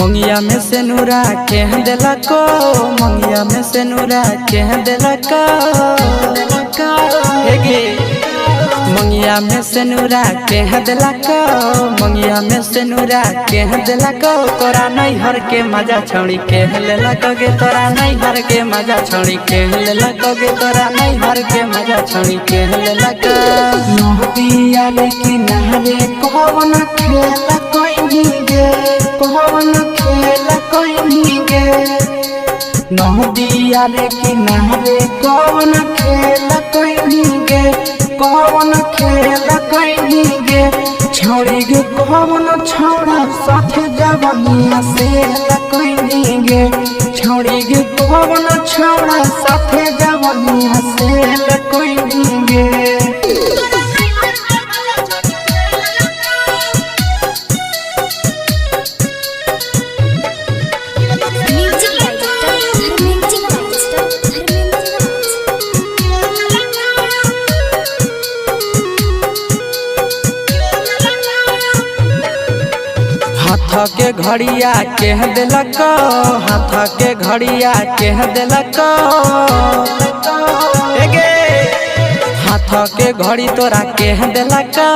मंगिया में से नूरा के दिलको, मंगिया में से नूरा के दिलको, मंगिया में से नूरा के दिलको, मंगिया में से नूरा के दिलको। तोरा नैहर के मजा छोड़ी के लगे, तोरा नैहर के मजा छोड़ी के लगे, तोरा नैहर के मजा छोड़ी के लगे। नदिया लेके नहरे कौन खेल कोई गे, कौन खेल कोई गे। नदिया लेके नहरे कौन खेल कोई गे, कौन खेल कोई गे। छोड़ी गे कौन छोड़ा साथे जवनिया से कोई गे, छोड़ी गे कौन छोड़ा साथे जवनिया से कोई गे। हाथ के घड़िया के दिलको, हाथ के घड़िया के दिलको, हाथ के घड़ी तोरा के दिलको,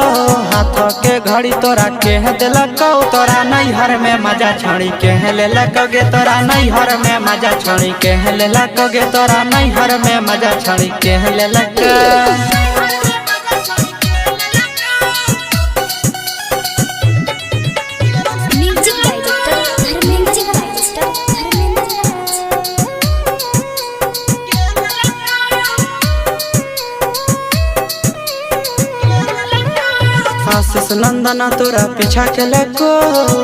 हाथ के घड़ी तोरा के दिलको। तोरा नैहर में मजा छोड़ी के ले लकोगे, तोरा नैहर में मजा छोड़ी के ले लकोगे, तोरा नैहर में मजा छोड़ी के ले लको। आशीष नंदना तोरा पीछा के लको,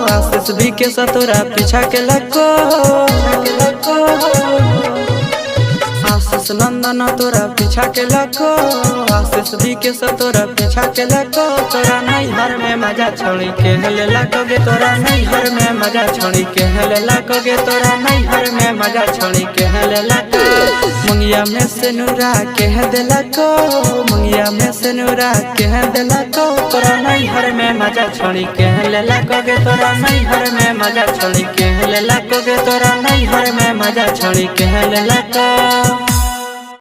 आशीष भी के तोरा पीछा के लको, आशीष नंदना तोरा पीछा के लको, आशीष भी के तोरा पीछा के लको। तोरा नैहर में मजा छोड़ी के ले लकोगे, तोरा नैहर में मजा छोड़ी के ले लकोगे, तोरा नैहर में मजा छोड़ी के ले लको। मंगिया में से नूरा के दिलको, मंगिया में से नूरा के दिलको। तोरा नैहर में मजा छोड़ी के ले लकोगे, तोरा नैहर में मजा छोड़ी के ले लकोगे, तोरा नैहर में मजा छोड़ी के ले लको।